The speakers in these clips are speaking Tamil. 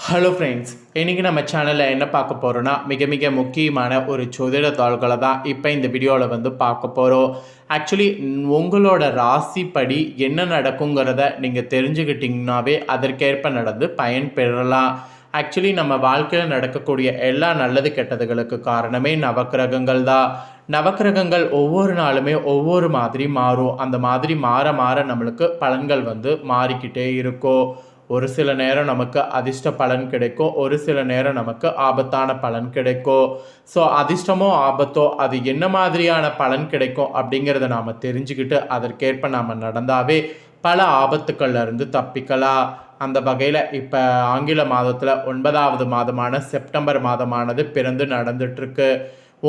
ஹலோ ஃப்ரெண்ட்ஸ், இன்றைக்கி நம்ம சேனலில் என்ன பார்க்க போகிறோன்னா மிக முக்கியமான ஒரு ஜோதிட தாள்களை தான் இப்போ இந்த வீடியோவில் பார்க்க போகிறோம். ஆக்சுவலி உங்களோட ராசிப்படி என்ன நடக்குங்கிறத நீங்கள் தெரிஞ்சுக்கிட்டிங்கனாவே அதற்கேற்ப நடந்து பயன் பெறலாம். ஆக்சுவலி நம்ம வாழ்க்கையில் நடக்கக்கூடிய எல்லா நல்லது கெட்டதுகளுக்கு காரணமே நவக்கிரகங்கள் தான். நவக்கிரகங்கள் ஒவ்வொரு நாளுமே ஒவ்வொரு மாதிரி மாறும். அந்த மாதிரி மாற மாற நம்மளுக்கு பலன்கள் மாறிக்கிட்டே இருக்கும். ஒரு சில நேரம் நமக்கு அதிர்ஷ்ட பலன் கிடைக்கும், ஒரு சில நேரம் நமக்கு ஆபத்தான பலன் கிடைக்கும். ஸோ அதிர்ஷ்டமோ ஆபத்தோ அது என்ன மாதிரியான பலன் கிடைக்கும் அப்படிங்கிறத நாம் தெரிஞ்சுக்கிட்டு அதற்கேற்ப நாம் நடந்தாவே பல ஆபத்துக்கள்லேருந்து தப்பிக்கலாம். அந்த வகையில் இப்போ ஆங்கில மாதத்தில் 9வது மாதமான செப்டம்பர் மாதமானது பிறந்து நடந்துட்டுருக்கு.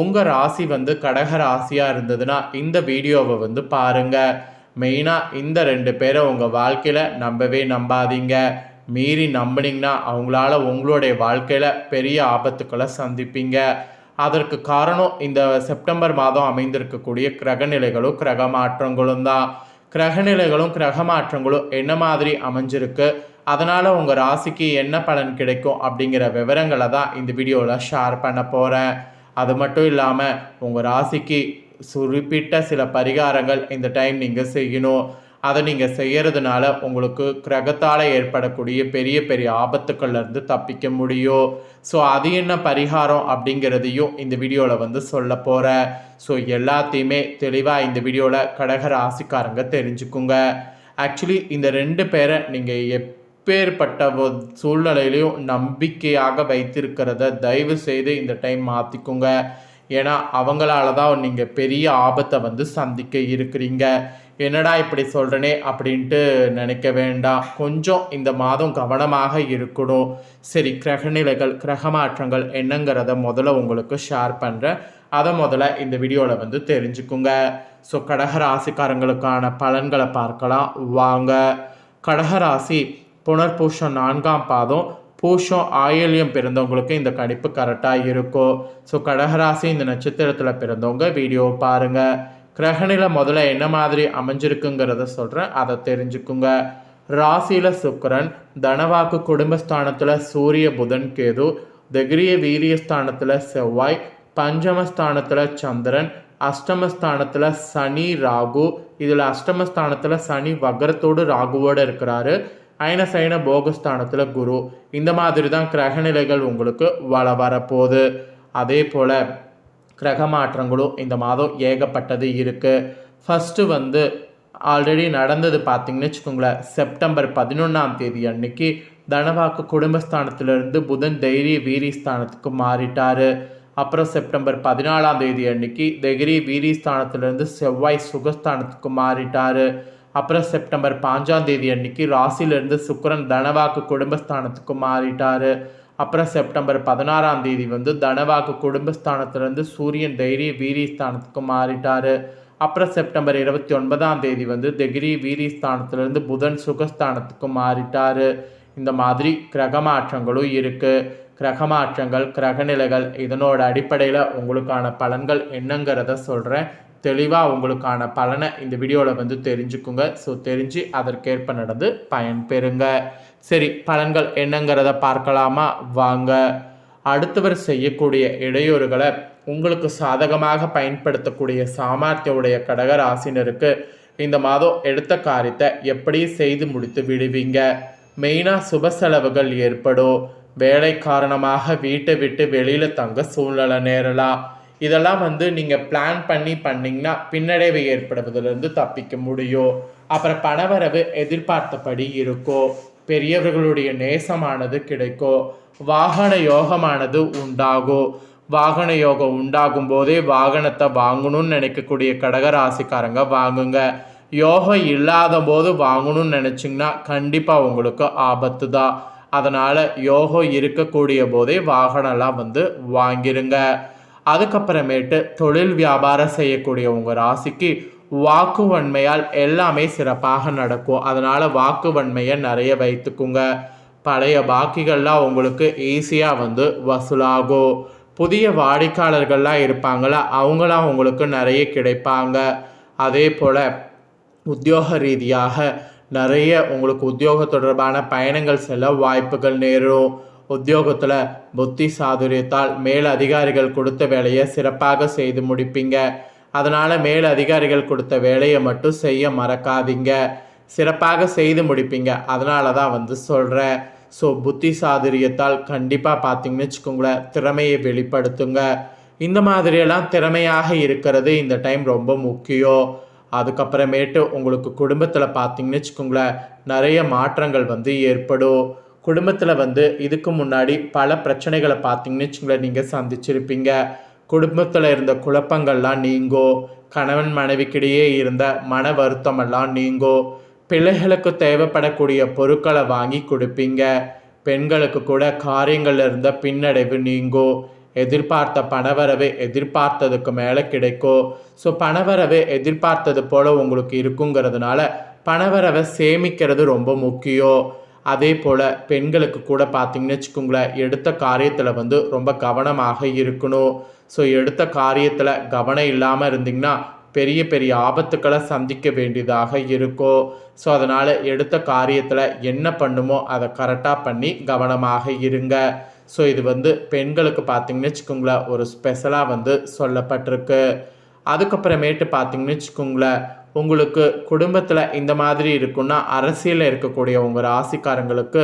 உங்கள் ராசி கடக ராசியாக இருந்ததுன்னா இந்த வீடியோவை பாருங்கள். மெயினாக இந்த 2 பேரை உங்கள் வாழ்க்கையில் நம்பவே நம்பாதீங்க. மீறி நம்பினீங்கன்னா அவங்களால உங்களுடைய வாழ்க்கையில் பெரிய ஆபத்துக்களை சந்திப்பீங்க. அதற்கு காரணம் இந்த செப்டம்பர் மாதம் அமைந்திருக்கக்கூடிய கிரகநிலைகளும் கிரக மாற்றங்களும் தான். கிரகநிலைகளும் கிரக மாற்றங்களும் என்ன மாதிரி அமைஞ்சிருக்கு, அதனால் உங்கள் ராசிக்கு என்ன பலன் கிடைக்கும் அப்படிங்கிற விவரங்களை தான் இந்த வீடியோவில் ஷேர் பண்ண போகிறேன். அது மட்டும் இல்லாமல் உங்கள் ராசிக்கு குறிப்பிட்ட சில பரிகாரங்கள் இந்த டைம் நீங்கள் செய்யணும். அதை நீங்கள் செய்கிறதுனால உங்களுக்கு கிரகத்தால் ஏற்படக்கூடிய பெரிய பெரிய ஆபத்துக்கள்லேருந்து தப்பிக்க முடியும். ஸோ அது என்ன பரிகாரம் அப்படிங்கிறதையும் இந்த வீடியோவில் சொல்ல போகிறேன். ஸோ எல்லாத்தையுமே தெளிவாக இந்த வீடியோவில் கடக ராசிக்காரங்க தெரிஞ்சுக்குங்க. ஆக்சுவலி இந்த 2 பேரை நீங்கள் எப்பேற்பட்ட சூழ்நிலையிலையும் நம்பிக்கையாக வைத்திருக்கிறத தயவு செய்து இந்த டைம் மாற்றிக்குங்க. ஏன்னா அவங்களால தான் நீங்கள் பெரிய ஆபத்தை சந்திக்க இருக்கிறீங்க. என்னடா இப்படி சொல்கிறனே அப்படின்ட்டு நினைக்க வேண்டாம். கொஞ்சம் இந்த மாதம் கவனமாக இருக்கணும். சரி, கிரகநிலைகள் கிரக மாற்றங்கள் என்னங்கிறத முதல்ல உங்களுக்கு ஷேர் பண்ணுறேன். அதை முதல்ல இந்த வீடியோவில் தெரிஞ்சுக்குங்க. ஸோ கடகராசிக்காரங்களுக்கான பலன்களை பார்க்கலாம் வாங்க. கடகராசி புனர்பூஷம் 4ஆம் பாதம், பூஷம் ஆயில்யம் பிறந்தவங்களுக்கு இந்த கணிப்பு கரெக்டாக இருக்கும். ஸோ கடகராசி இந்த நட்சத்திரத்தில் பிறந்தவங்க வீடியோவை பாருங்கள். கிரகநிலை முதல்ல என்ன மாதிரி அமைஞ்சிருக்குங்கிறத சொல்கிறேன், அதை தெரிஞ்சுக்குங்க. ராசியில் சுக்கிரன், தனவாக்கு குடும்பஸ்தானத்தில் சூரிய புதன் கேது, தைரிய வீரியஸ்தானத்தில் செவ்வாய், பஞ்சமஸ்தானத்தில் சந்திரன், அஷ்டமஸ்தானத்தில் சனி ராகு. இதில் அஷ்டமஸ்தானத்தில் சனி வக்ரத்தோடு ராகுவோடு இருக்கிறாரு. அயனசைன போகஸ்தானத்தில் குரு. இந்த மாதிரி தான் கிரகநிலைகள் உங்களுக்கு வரப்போகுது. அதே போல் கிரக மாற்றங்களும் இந்த மாதம் ஏகப்பட்டது இருக்குது. ஃபஸ்ட்டு ஆல்ரெடி நடந்தது பார்த்திங்கன்னு வச்சுக்கோங்களேன். செப்டம்பர் 11ஆம் தேதி அன்னைக்கு தனவாக்கு குடும்பஸ்தானத்திலிருந்து புதன் தைரிய வீரியஸ்தானத்துக்கு மாறிட்டார். அப்புறம் செப்டம்பர் 14ஆம் தேதி அன்னைக்கு தைரிய வீரியஸ்தானத்திலிருந்து செவ்வாய் சுகஸ்தானத்துக்கு மாறிட்டார். அப்புறம் செப்டம்பர் 5ஆம் தேதி அன்னைக்கு ராசியிலிருந்து சுக்கிரன் தனவாக்கு குடும்பஸ்தானத்துக்கு மாறிட்டார். அப்புறம் செப்டம்பர் 16ஆம் தேதி தனவாக்கு குடும்பஸ்தானத்திலேருந்து சூரியன் தைரிய வீரியஸ்தானத்துக்கு மாறிட்டார். அப்புறம் செப்டம்பர் 29ஆம் தேதி தைரிய வீரியஸ்தானத்திலேருந்து புதன் சுகஸ்தானத்துக்கு மாறிட்டார். இந்த மாதிரி கிரக மாற்றங்களும் இருக்குது. கிரக மாற்றங்கள் கிரகநிலைகள் இதனோட அடிப்படையில் உங்களுக்கான பலன்கள் என்னங்கிறத சொல்கிறேன். தெளிவாக உங்களுக்கான பலனை இந்த வீடியோவில் தெரிஞ்சுக்குங்க. ஸோ தெரிஞ்சு அதற்கேற்ப நடந்து பயன் பெறுங்க. சரி, பலன்கள் என்னங்கிறத பார்க்கலாமா வாங்க. அடுத்தவர் செய்யக்கூடிய இடையூறுகளை உங்களுக்கு சாதகமாக பயன்படுத்தக்கூடிய சாமர்த்தியமுடைய கடக ராசினருக்கு இந்த மாதம் எடுத்த காரியத்தை எப்படி செய்து முடித்து விடுவீங்க. மெயினாக சுப செலவுகள் ஏற்படும். வேலை காரணமாக வீட்டை விட்டு வெளியில் தங்க சூழ்நிலை நேரலாம். இதெல்லாம் நீங்கள் பிளான் பண்ணிங்கன்னா பின்னடைவு ஏற்படுவதிலிருந்து தப்பிக்க முடியும். அப்புறம் பணவரவு எதிர்பார்த்தபடி இருக்கும். பெரியவர்களுடைய நேசமானது கிடைக்கும். வாகன யோகமானது உண்டாகும். வாகன யோகம் உண்டாகும் போதே வாகனத்தை வாங்கணும்னு நினைக்கக்கூடிய கடகராசிக்காரங்க வாங்குங்க. யோகம் இல்லாத போது வாங்கணும்னு நினச்சிங்கன்னா கண்டிப்பாக உங்களுக்கு ஆபத்து தான். அதனால் யோகம் இருக்கக்கூடிய போதே வாகனம்லாம் வாங்கிருங்க. அதுக்கப்புறமேட்டு தொழில் வியாபாரம் செய்யக்கூடிய உங்கள் ராசிக்கு வாக்கு வன்மையால் எல்லாமே சிறப்பாக நடக்கும். அதனால் வாக்கு வன்மையை நிறைய வைத்துக்குங்க. பழைய பாக்கிகள்லாம் உங்களுக்கு ஈஸியாக வசூலாகும். புதிய வாடிக்கையாளர்கள்லாம் இருப்பாங்களா, அவங்களாம் உங்களுக்கு நிறைய கிடைப்பாங்க. அதே போல் உத்தியோக ரீதியாக நிறைய உங்களுக்கு உத்தியோக தொடர்பான பயணங்கள் செல்ல வாய்ப்புகள் நேரும். உத்தியோகத்தில் புத்தி சாதுரியத்தால் மேல் அதிகாரிகள் கொடுத்த வேலையை சிறப்பாக செய்து முடிப்பீங்க. அதனால் மேல் அதிகாரிகள் கொடுத்த வேலையை மட்டும் செய்ய மறக்காதீங்க, சிறப்பாக செய்து முடிப்பீங்க. அதனால தான் சொல்கிறேன். ஸோ புத்தி சாதுரியத்தால் கண்டிப்பாக பார்த்தீங்கன்னு வச்சுக்கோங்களேன், திறமையை வெளிப்படுத்துங்க. இந்த மாதிரியெல்லாம் திறமையாக இருக்கிறது இந்த டைம் ரொம்ப முக்கியம். அதுக்கப்புறமேட்டு உங்களுக்கு குடும்பத்தில் பார்த்தீங்கன்னு வச்சுக்கோங்களேன், நிறைய மாற்றங்கள் ஏற்படும். குடும்பத்தில் இதுக்கு முன்னாடி பல பிரச்சனைகளை பார்த்தீங்கன்னு வச்சுக்கோங்களேன் நீங்கள் சந்திச்சிருப்பீங்க. குடும்பத்தில் இருந்த குழப்பங்கள்லாம் நீங்கோ, கணவன் மனைவிக்கிடையே இருந்த மன வருத்தமெல்லாம் நீங்கோ, பிள்ளைகளுக்கு தேவைப்படக்கூடிய பொருட்களை வாங்கி கொடுப்பீங்க. பெண்களுக்கு கூட காரியங்களில் இருந்த பின்னடைவு நீங்கோ, எதிர்பார்த்த பணவரவு எதிர்பார்த்ததுக்கு மேலே கிடைக்கும். ஸோ பணவரவு எதிர்பார்த்தது போல் உங்களுக்கு இருக்குங்கிறதுனால பணவரவை சேமிக்கிறது ரொம்ப முக்கியம். அதே போல் பெண்களுக்கு கூட பார்த்தீங்கன்னு வச்சுக்கோங்களேன், எடுத்த காரியத்தில் ரொம்ப கவனமாக இருக்கணும். ஸோ எடுத்த காரியத்தில் கவனம் இல்லாமல் இருந்திங்கன்னா பெரிய பெரிய ஆபத்துக்களை சந்திக்க வேண்டியதாக இருக்கும். ஸோ அதனால் எடுத்த காரியத்தில் என்ன பண்ணுமோ அதை கரெக்டாக பண்ணி கவனமாக இருங்க. ஸோ இது பெண்களுக்கு பார்த்தீங்கன்னு வச்சுக்கோங்களேன் ஒரு ஸ்பெஷலாக சொல்லப்பட்டிருக்கு. அதுக்கப்புறமேட்டு பார்த்தீங்கன்னு வச்சுக்கோங்களேன், உங்களுக்கு குடும்பத்தில் இந்த மாதிரி இருக்குன்னா அரசியலில் இருக்கக்கூடிய உங்கள் ராசிக்காரங்களுக்கு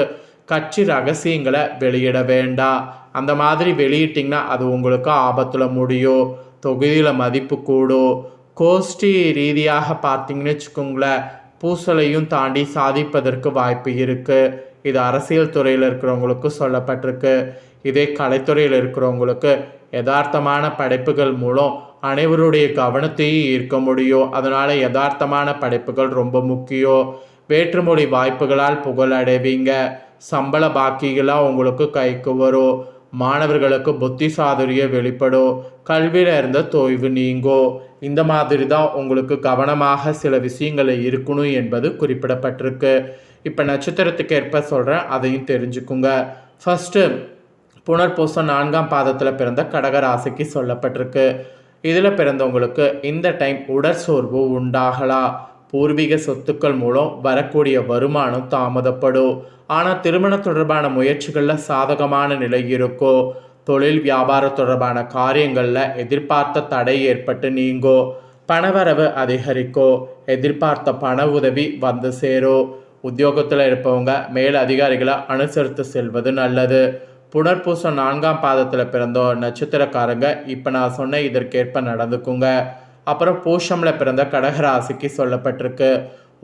கட்சி ரகசியங்களை வெளியிட வேண்டாம். அந்த மாதிரி வெளியிட்டிங்கன்னா அது உங்களுக்கு ஆபத்தில் முடியும். தொகுதியில் மதிப்பு கூடும். கோஷ்டி ரீதியாக பார்த்தீங்கன்னு வச்சுக்கோங்களேன், பூசலையும் தாண்டி சாதிப்பதற்கு வாய்ப்பு இருக்குது. இது அரசியல் துறையில் இருக்கிறவங்களுக்கு சொல்லப்பட்டிருக்கு. இதே கலைத்துறையில் இருக்கிறவங்களுக்கு யதார்த்தமான படைப்புகள் மூலம் அனைவருடைய கவனத்தையும் ஈர்க்க முடியும். அதனால் யதார்த்தமான படைப்புகள் ரொம்ப முக்கியம். வேற்றுமொழி வாய்ப்புகளால் புகழடைவீங்க. சம்பள பாக்கிகளாக உங்களுக்கு கைக்கு வரும். மாணவர்களுக்கு புத்தி சாதுரியம் வெளிப்படும். கல்வியில் இருந்த தொய்வு நீங்கும். இந்த மாதிரி தான் உங்களுக்கு கவனமாக சில விஷயங்களை இருக்கணும் என்பது குறிப்பிடப்பட்டிருக்கு. இப்போ நட்சத்திரத்துக்கு ஏற்ப சொல்கிறேன், அதையும் தெரிஞ்சுக்குங்க. ஃபஸ்ட்டு புனர்பூசம் 4ஆம் பாதத்தில் பிறந்த கடகராசிக்கு சொல்லப்பட்டிருக்கு. இதில் பிறந்தவங்களுக்கு இந்த டைம் உடற்சோர்வு உண்டாகலாம். பூர்வீக சொத்துக்கள் மூலம் வரக்கூடிய வருமானம் தாமதப்படும். ஆனால் திருமண தொடர்பான முயற்சிகளில் சாதகமான நிலை இருக்கும். தொழில் வியாபார தொடர்பான காரியங்களில் எதிர்பார்த்த தடை ஏற்பட்டு நீங்கோ. பணவரவு அதிகரிக்கும். எதிர்பார்த்த பண உதவி சேரும். உத்தியோகத்தில் இருப்பவங்க மேல் அதிகாரிகளை அனுசரித்து செல்வது நல்லது. புனர்பூசம் 4ஆம் பாதத்தில் பிறந்த நட்சத்திரக்காரங்க இப்போ நான் சொன்ன இதற்கேற்ப நடந்துக்குங்க. அப்புறம் பூஷமில் பிறந்த கடகராசிக்கு சொல்லப்பட்டிருக்கு.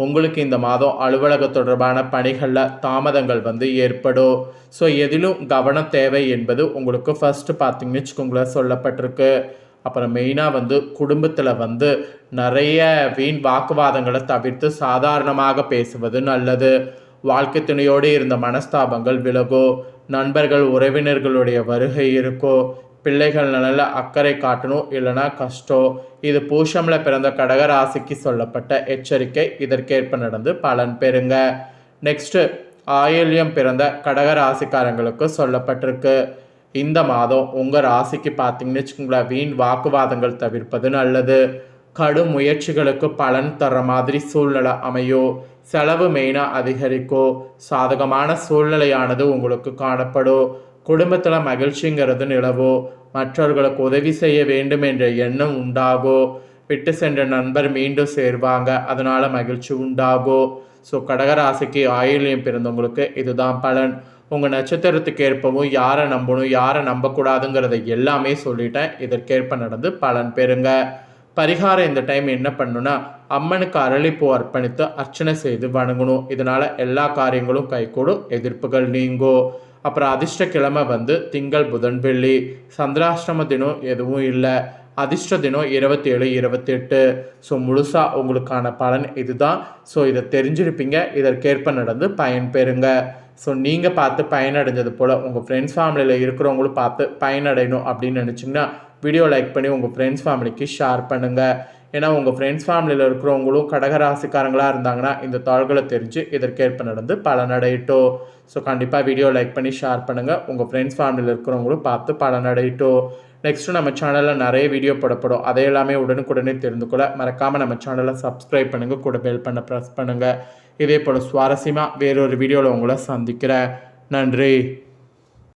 உங்களுக்கு இந்த மாதம் அலுவலக தொடர்பான பணிகளில் தாமதங்கள் ஏற்படும். ஸோ எதிலும் கவனம் தேவை என்பது உங்களுக்கு ஃபஸ்ட்டு பார்த்தீங்கன்னு வச்சுக்கோங்களேன் சொல்லப்பட்டிருக்கு. அப்புறம் மெயினாக குடும்பத்தில் நிறைய வீண் வாக்குவாதங்களை தவிர்த்து சாதாரணமாக பேசுவது நல்லது. வாழ்க்கை துணையோடு இருந்த மனஸ்தாபங்கள் விலகும். நண்பர்கள் உறவினர்களுடைய வருகை இருக்கும். பிள்ளைகள் நல்ல அக்கறை காட்டணும், இல்லைனா கஷ்டம். இது பூஷமில் பிறந்த கடகராசிக்கு சொல்லப்பட்ட எச்சரிக்கை. இதற்கேற்ப நடந்து பலன் பெறுங்க. நெக்ஸ்ட்டு ஆயில்யம் பிறந்த கடகராசிக்காரங்களுக்கு சொல்லப்பட்டிருக்கு. இந்த மாதம் உங்கள் ராசிக்கு பார்த்தீங்கன்னு வச்சுக்கோங்களேன், வீண் வாக்குவாதங்கள் தவிர்ப்பது நல்லது. கடும் முயற்சிகளுக்கு பலன் தர மாதிரி சூழ்நிலை அமையும். செலவு மெயினாக அதிகரிக்கும். சாதகமான சூழ்நிலையானது உங்களுக்கு காணப்படும். குடும்பத்தில் மகிழ்ச்சிங்கிறது நிலவும். மற்றவர்களுக்கு உதவி செய்ய வேண்டும் என்ற எண்ணம் உண்டாகும். விட்டு சென்ற நண்பர் மீண்டும் சேர்வாங்க, அதனால் மகிழ்ச்சி உண்டாகும். ஸோ கடகராசிக்கு ஆயில்யம் பிறந்தவங்களுக்கு இதுதான் பலன். உங்கள் நட்சத்திரத்துக்கு ஏற்பவும் யாரை நம்பணும் யாரை நம்பக்கூடாதுங்கிறத எல்லாமே சொல்லிட்டேன். இதற்கேற்ப நடந்து பலன் பெறுங்க. பரிகாரம் இந்த டைம் என்ன பண்ணணும்னா, அம்மனுக்கு அரளிப்பூ அர்ப்பணித்து அர்ச்சனை செய்து வணங்கணும். இதனால் எல்லா காரியங்களும் கைகூடும், எதிர்ப்புகள் நீங்கும். அப்புறம் அதிர்ஷ்ட கிழமை திங்கள் புதன் வெள்ளி. சந்திராஷ்டம தினம் எதுவும் இல்லை. அதிர்ஷ்ட தினம் 27 28. ஸோ முழுசாக உங்களுக்கான பலன் இதுதான். ஸோ இதை தெரிஞ்சிருப்பீங்க. இதற்கேற்ப நடந்து பயன் பெறுங்க. ஸோ நீங்கள் பார்த்து பயனடைஞ்சது போல் உங்கள் ஃப்ரெண்ட்ஸ் ஃபேமிலியில் இருக்கிறவங்களும் பார்த்து பயனடையணும் அப்படின்னு நினச்சிங்கன்னா வீடியோ லைக் பண்ணி உங்கள் ஃப்ரெண்ட்ஸ் ஃபேமிலிக்கு ஷேர் பண்ணுங்கள். ஏன்னா உங்கள் ஃப்ரெண்ட்ஸ் ஃபேமிலியில் இருக்கிறவங்களும் கடகராசிக்காரங்களாக இருந்தாங்கன்னா இந்த தாள்களை தெரிஞ்சு இதற்கேற்ப நடந்து பலனடையட்டும். ஸோ கண்டிப்பாக வீடியோ லைக் பண்ணி ஷேர் பண்ணுங்கள். உங்கள் ஃப்ரெண்ட்ஸ் ஃபேமிலியில் இருக்கிறவங்களும் பார்த்து பலனடையட்டும். நெக்ஸ்ட்டு நம்ம சேனலில் நிறைய வீடியோ போடப்படும். அதை எல்லாமே உடனுக்குடனே தெரிந்து கொள்ள மறக்காமல் நம்ம சேனலை சப்ஸ்கிரைப் பண்ணுங்கள், கூட பெல் பண்ண ப்ரெஸ் பண்ணுங்கள். இதே போல் சுவாரஸ்யமாக வேறொரு வீடியோவில் உங்களை சந்திக்கிறேன். நன்றி.